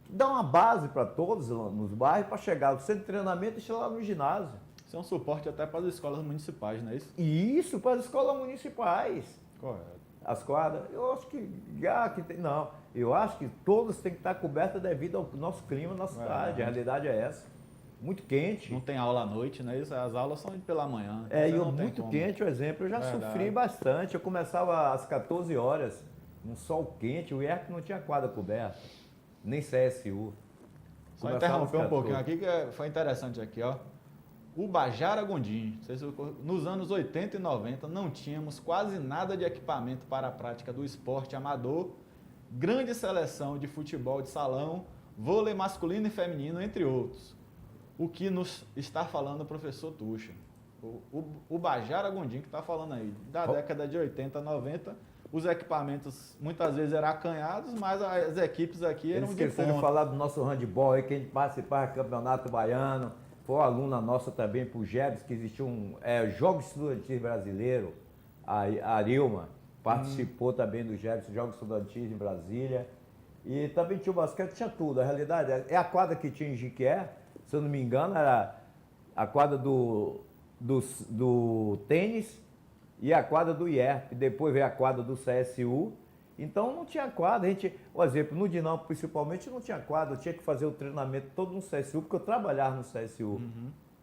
dar uma base para todos nos bairros, para chegar ao centro de treinamento e chegar lá no ginásio. Isso é um suporte até para as escolas municipais, não é isso? E isso para as escolas municipais. Correto. As quadras, eu acho que já que tem, não, eu acho que todas têm que estar cobertas devido ao nosso clima na cidade, a realidade é essa. Muito quente. Não tem aula à noite, não é isso? As aulas são pela manhã. Muito quente, por exemplo, eu já sofri bastante. Eu começava às 14 horas, um sol quente, o IERC não tinha quadra coberta, nem CSU. Só interromper um pouquinho aqui, que foi interessante aqui, ó. Ubajara Gondim, nos anos 80 e 90 não tínhamos quase nada de equipamento para a prática do esporte amador, grande seleção de futebol de salão, vôlei masculino e feminino, entre outros. O que nos está falando o professor Tuxa. O Bajara Gondim que está falando aí, da década de 80, 90, os equipamentos muitas vezes eram acanhados, mas as equipes aqui eram de ponta. Esqueceram de falar do nosso handball aí, que a gente participava do Campeonato Baiano, foi uma aluna nossa também, pro Gebs, que existia Jogos Estudantis Brasileiro, a Arilma participou também do Gebs, Jogos Estudantis em Brasília, e também tinha o basquete, tinha tudo, a realidade é a quadra que tinha em Jiqué, se eu não me engano, era a quadra do tênis e a quadra do IERP. Depois veio a quadra do CSU. Então não tinha quadra. A gente, por exemplo, no Dinamo principalmente não tinha quadra. Eu tinha que fazer o treinamento todo no CSU, porque eu trabalhava no CSU.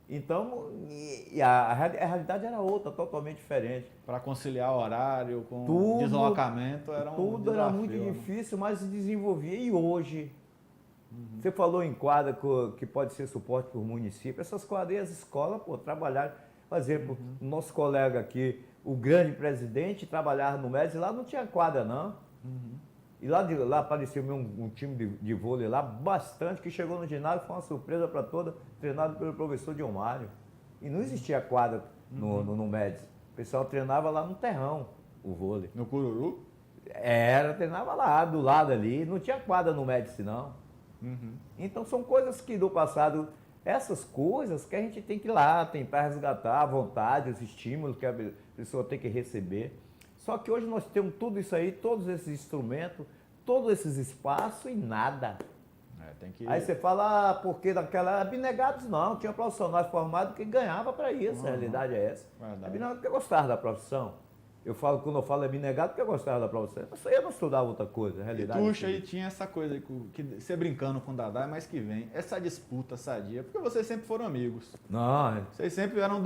Então, a realidade era outra, totalmente diferente. Para conciliar horário com deslocamento era um tudo desafio, era muito difícil, mas se desenvolvia. E hoje... Você falou em quadra que pode ser suporte por município. Essas quadras, as escolas, trabalharam. Por exemplo, o nosso colega aqui, o grande presidente, trabalhava no Médici, lá não tinha quadra, não. E lá apareceu um time de vôlei lá, bastante, que chegou no ginásio, foi uma surpresa para toda, treinado pelo professor Diomário. E não existia quadra no Médici. O pessoal treinava lá no terrão, o vôlei. No Cururu? Treinava lá, do lado ali. Não tinha quadra no Médici, não. Então são coisas que do passado, essas coisas que a gente tem que ir lá tentar resgatar a vontade, os estímulos que a pessoa tem que receber. Só que hoje nós temos tudo isso aí, todos esses instrumentos, todos esses espaços e nada. Aí você fala, porque naquela abnegados não, tinha profissionais formados que ganhava para isso, a realidade é essa. Abnegado porque gostava da profissão. Quando eu falo abnegado, porque eu gostava da profissão. Eu não estudava outra coisa, a realidade. E Tuxa, aí tinha essa coisa que você brincando com o Dadá, mas que vem, essa disputa sadia, porque vocês sempre foram amigos. Não, vocês sempre eram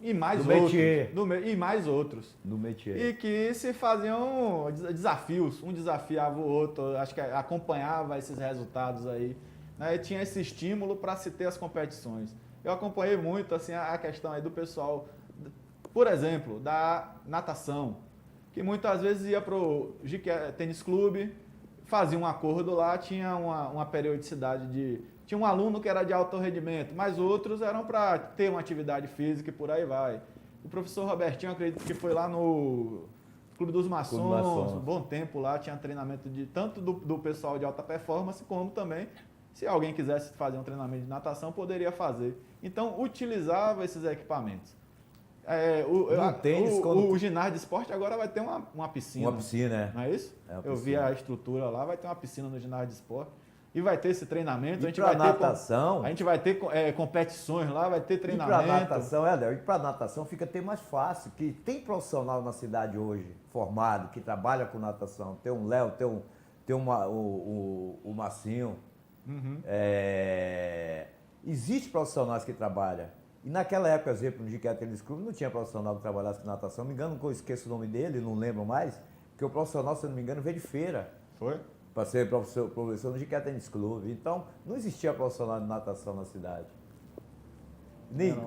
e mais do outros. Métier. E mais outros. Do métier. E que se faziam desafios, um desafiava o outro, acho que acompanhava esses resultados aí. Né? E tinha esse estímulo para se ter as competições. Eu acompanhei muito assim, a questão aí do pessoal, por exemplo, da natação, que muitas vezes ia para o Tênis Clube, fazia um acordo lá, tinha uma periodicidade tinha um aluno que era de alto rendimento, mas outros eram para ter uma atividade física e por aí vai. O professor Robertinho, acredito que foi lá no Clube dos Maçons, Clube dos Maçons. um bom tempo lá, tinha treinamento de tanto do pessoal de alta performance, como também, se alguém quisesse fazer um treinamento de natação, poderia fazer. Então, utilizava esses equipamentos. O ginásio de esporte agora vai ter uma piscina. Uma piscina, é. Não é isso? Eu vi a estrutura lá, vai ter uma piscina no ginásio de esporte. E vai ter esse treinamento. E para natação... A gente vai ter competições lá, vai ter treinamento. E para natação fica até mais fácil, que tem profissional na cidade hoje, formado, que trabalha com natação. Tem um Léo, tem o Massinho. Uhum. Existe profissionais que trabalham. E naquela época, por exemplo, no Jiqué Tênis Clube, não tinha profissional que trabalhasse com natação. Me engano, que eu esqueço o nome dele, não lembro mais, porque o profissional, se eu não me engano, veio de feira. Foi? Para ser professor no Jiqué Tênis Clube. Então, não existia profissional de natação na cidade.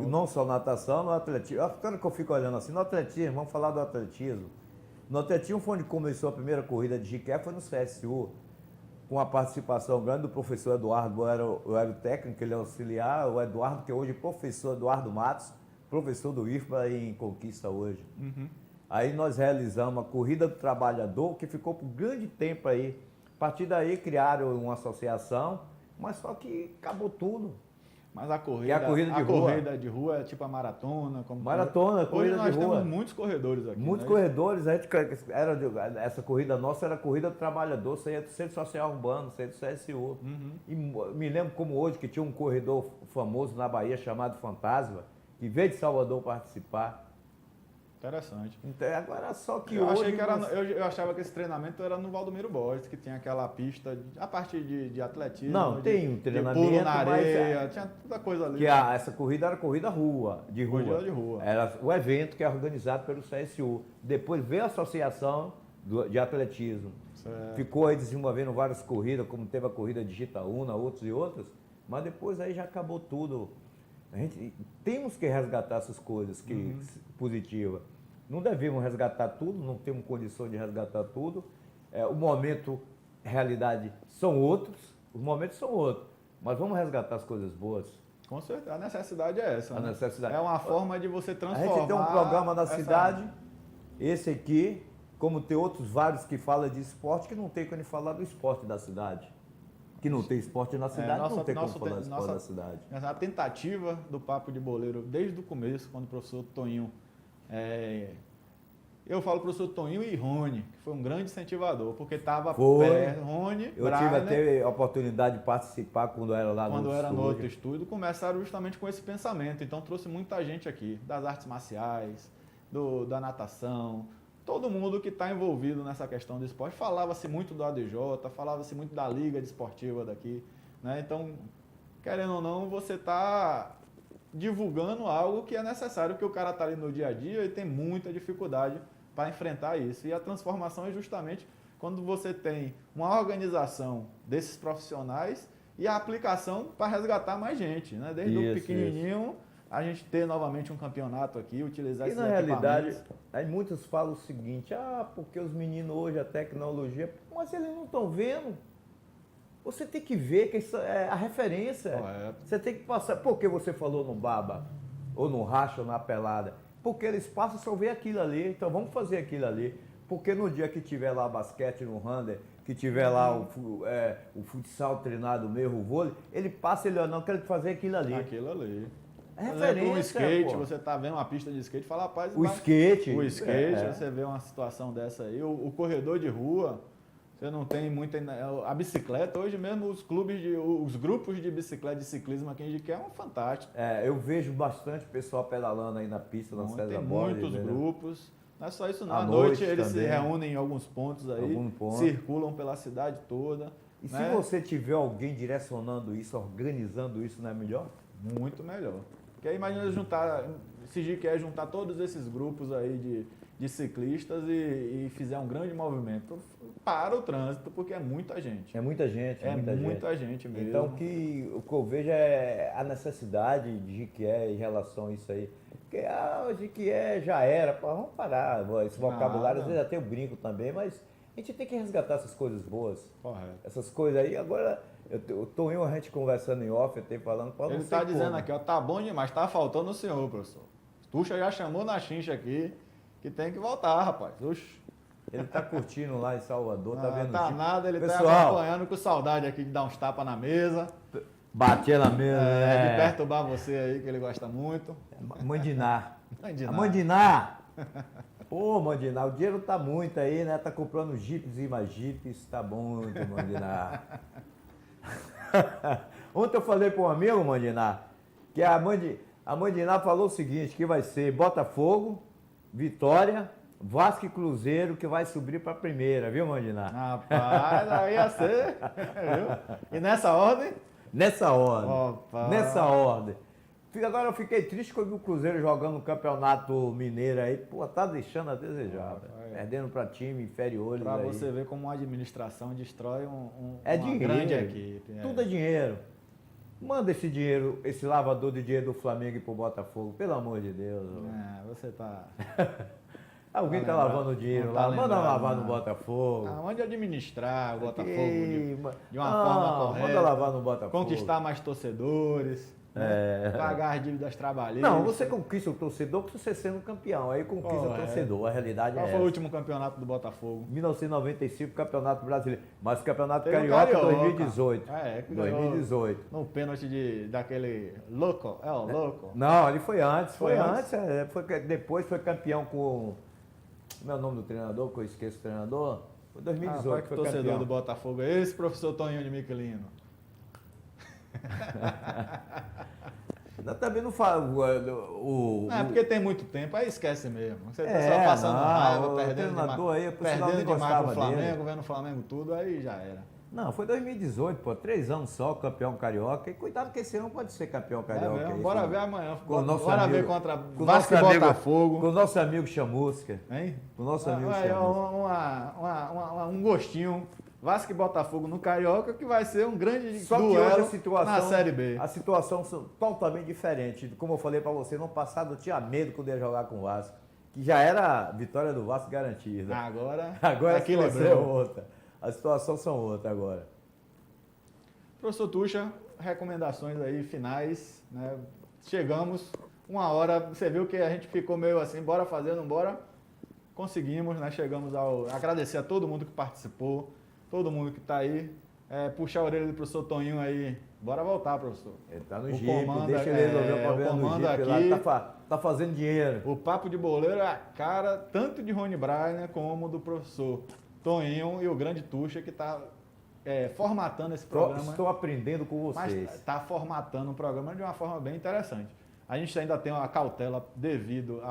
Não só natação, no atletismo. Quando eu fico olhando assim, no atletismo, vamos falar do atletismo. No atletismo foi onde começou a primeira corrida de Jiqué, foi no CSU, com a participação grande do professor Eduardo, eu era o técnico, ele é auxiliar, o Eduardo, que é hoje professor Eduardo Matos, professor do IFBA em Conquista hoje. Uhum. Aí nós realizamos a Corrida do Trabalhador, que ficou por grande tempo aí. A partir daí criaram uma associação, mas só que acabou tudo. Mas a corrida de rua é tipo a maratona. Corrida de rua. Hoje nós temos muitos corredores aqui. Muitos corredores. Essa corrida nossa era a Corrida do Trabalhador, saía do Centro Social Urbano, saía do CSU. Uhum. E me lembro como hoje que tinha um corredor famoso na Bahia chamado Fantasma, que veio de Salvador participar. Interessante. Então, agora só que eu hoje... Eu achava que esse treinamento era no Valdomiro Borges, que tinha aquela pista, a parte de atletismo. Não, tem um treinamento, de pulo na areia, tinha toda coisa ali. Essa corrida era corrida de rua. Corrida de rua. Era o evento que é organizado pelo CSU. Depois veio a associação de atletismo. Certo. Ficou aí desenvolvendo várias corridas, como teve a corrida de Gitaúna, outros e outras, mas depois aí já acabou tudo. A gente temos que resgatar essas coisas positivas. Não devemos resgatar tudo, não temos condição de resgatar tudo. O momento, realidade, são outros, os momentos são outros. Mas vamos resgatar as coisas boas. Com certeza, a necessidade é essa. A necessidade. É uma forma de você transformar. A gente tem um programa na cidade, esse aqui, como tem outros vários que falam de esporte, que não tem como falar do esporte da cidade. Que não tem esporte na cidade, não tem como falar do esporte da cidade. A tentativa do Papo de Boleiro, desde o começo, quando o professor Toninho... eu falo professor Toninho e Rony, que foi um grande incentivador, porque estava perto. Rony, eu tive até a oportunidade de participar quando era lá no outro estúdio, começaram justamente com esse pensamento. Então trouxe muita gente aqui, das artes marciais, da natação, todo mundo que está envolvido nessa questão do esporte. Falava-se muito do ADJ, falava-se muito da Liga Desportiva daqui, né? Então, querendo ou não, você está divulgando algo que é necessário, porque o cara está ali no dia a dia e tem muita dificuldade para enfrentar isso. E a transformação é justamente quando você tem uma organização desses profissionais e a aplicação para resgatar mais gente, né? Desde o pequenininho, a gente ter novamente um campeonato aqui, utilizar esses equipamentos. Na realidade, aí muitos falam o seguinte, porque os meninos hoje, a tecnologia, mas eles não estão vendo. Você tem que ver que isso é a referência. Correto. Você tem que passar. Por que você falou no baba, ou no racha, ou na pelada? Porque eles passam só ver aquilo ali, então vamos fazer aquilo ali. Porque no dia que tiver lá basquete no handler, que tiver lá o futsal treinado mesmo, o vôlei, ele passa, ele não quer fazer aquilo ali. Aquilo ali. É referência, o skate, você tá vendo uma pista de skate e fala, rapaz... O skate, você vê uma situação dessa aí. O corredor de rua, você não tem muita... A bicicleta, hoje mesmo os grupos de bicicleta, de ciclismo aqui em Jiqué é um fantástico. Eu vejo bastante pessoal pedalando aí na pista, na César Tem Borges, muitos grupos. Não é só isso não. À À noite noite eles também. se reúnem em alguns pontos aí, circulam pela cidade toda. E se você tiver alguém direcionando isso, organizando isso, não é melhor? Muito melhor. Porque aí imagina juntar todos esses grupos aí de ciclistas e fizer um grande movimento para o trânsito, porque é muita gente. É muita gente. É muita gente mesmo. Então o que eu vejo é a necessidade de Jiqué em relação a isso aí. Porque Jiqué já era, vamos parar, esse vocabulário, às vezes até eu brinco também, mas a gente tem que resgatar essas coisas boas. Correto. Essas coisas aí, agora... Eu tô a gente conversando em off, até falando para Ele está dizendo aqui, tá bom demais, tá faltando o senhor, professor. Tuxa já chamou na chincha aqui, que tem que voltar, rapaz. Oxe. Ele tá curtindo lá em Salvador, tá vendo? Tá nada, ele tá Pessoal, acompanhando com saudade aqui de dar uns tapas na mesa. bater na mesa, De perturbar você aí, que ele gosta muito. Mandinar. Mandinar. Mandinar! Pô, Mandinar, o dinheiro tá muito aí, né? Tá comprando jipes e mais jipes, tá muito, Mandinar. Ontem eu falei para um amigo, Mandinar, que a Mandinar falou o seguinte, que vai ser Botafogo, Vitória, Vasco e Cruzeiro, que vai subir para a primeira, viu, Mandinar? Rapaz, aí ia ser. Viu? E nessa ordem? Nessa ordem. Opa. Nessa ordem. Agora eu fiquei triste quando o Cruzeiro jogando no Campeonato Mineiro aí, pô, tá deixando a desejar, velho. Perdendo para time inferiores Para aí. você ver como uma administração destrói uma dinheiro. grande equipe. Tudo é dinheiro. Manda esse dinheiro, esse lavador de dinheiro do Flamengo pro Botafogo, pelo amor de Deus. Você tá. Alguém tá lavando dinheiro não lá, tá manda lembrado, lavar no não. Botafogo. Onde administrar o Botafogo Ei, de uma forma correta. Manda lavar no Botafogo. Conquistar mais torcedores. Né? Pagar as dívidas trabalhistas. Não, você conquista o torcedor com você sendo campeão. Aí conquista o torcedor. A realidade Qual é foi o essa. último campeonato do Botafogo? 1995, Campeonato Brasileiro. Mas o Campeonato Teve o Carioca, Carioca. 2018. Que ganhou 2018. no pênalti daquele louco. É o louco. Não, ali foi antes. Foi Depois foi campeão com... Como é o nome do treinador, que eu esqueço o treinador? Foi 2018 que foi torcedor campeão. do Botafogo é esse, professor Toninho de Miquelino? Eu também não falo... É porque tem muito tempo, aí esquece mesmo. Você tá É, só passando não, raiva, o perdendo treinador aí, por sinal, perdendo nem demais pro gostava dele. Flamengo, vendo o Flamengo tudo, aí já era. Não, foi 2018, pô. 3 anos só, campeão carioca. E cuidado que esse ano pode ser campeão carioca. Mesmo, aí, bora sabe? ver amanhã. Com o nosso Bora amigo- ver contra com o Vasco e nosso amigo- Botafogo. Com o nosso amigo Chamusca. Hein? Com o nosso amigo Aí, Chamusca. um gostinho. Vasco e Botafogo no Carioca, que vai ser um grande Só que hoje duelo a situação, na Série B. A situação são totalmente diferente. Como eu falei pra você, no passado eu tinha medo quando ia jogar com o Vasco. Que já era a vitória do Vasco garantida. Agora Agora a situação é equilibrou. outra. A situação são outra agora. Professor Tuxa, recomendações aí finais, né? Chegamos, 1 hora, você viu que a gente ficou meio assim, bora fazer, não bora? Conseguimos, né? Chegamos ao... Agradecer a todo mundo que participou, todo mundo que está aí. Puxar a orelha do professor Toninho aí. Bora voltar, professor. Ele tá no O Jeep, comando deixa ele resolver o problema do comando Jeep aqui. lá. Tá fazendo dinheiro. O papo de boleiro é a cara tanto de Rony Brainer como do professor Toninho e o grande Tuxa que está formatando esse programa. Estou aprendendo com Mas vocês. está formatando o programa de uma forma bem interessante. A gente ainda tem uma cautela devido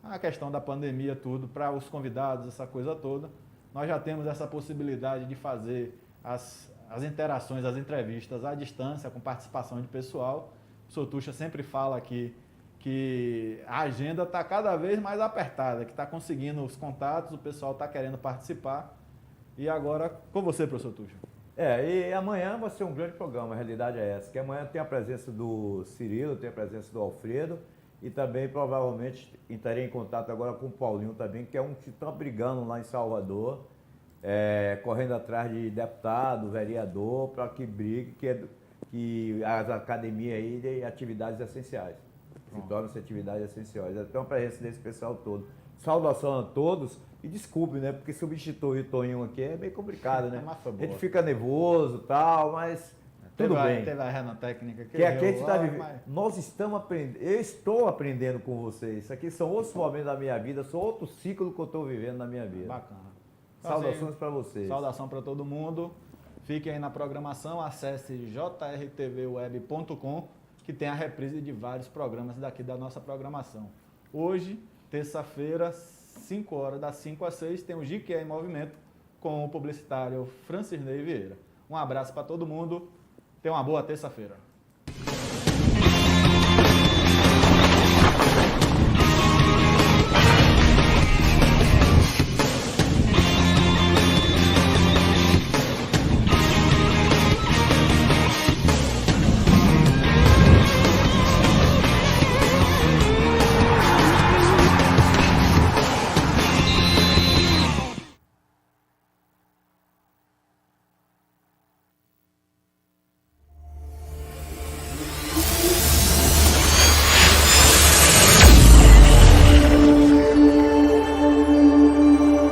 à questão da pandemia, tudo, para os convidados, essa coisa toda. Nós já temos essa possibilidade de fazer as interações, as entrevistas à distância, com participação de pessoal. O professor Tuxa sempre fala aqui que a agenda está cada vez mais apertada, que está conseguindo os contatos, o pessoal está querendo participar. E agora, com você, professor Tuxa. E amanhã vai ser um grande programa, a realidade é essa. Que amanhã tem a presença do Cirilo, tem a presença do Alfredo e também provavelmente entrarei em contato agora com o Paulinho também, que é um que está brigando lá em Salvador, correndo atrás de deputado, vereador, para que brigue, que as academias aí de atividades essenciais. Se tornam-se atividades essenciais. Então, a presença desse pessoal todo. Saudação a todos e desculpe, né? Porque substituir o Toninho aqui é meio complicado, né? Mas foi A boa. gente fica nervoso e tal, mas tudo bem. Teve a rena técnica Que aqui a gente está errou, vivendo. mas- Nós estamos aprendendo. Eu estou aprendendo com vocês. Isso aqui são outros momentos da minha vida, são outro ciclo que eu estou vivendo na minha vida. Bacana. Saudações para vocês. Saudação para todo mundo. Fiquem aí na programação, acesse jrtvweb.com, que tem a reprise de vários programas daqui da nossa programação. Hoje, terça-feira, 5 horas, das 5 às 6, tem o GQ em Movimento com o publicitário Francisney Vieira. Um abraço para todo mundo. Tenha uma boa terça-feira.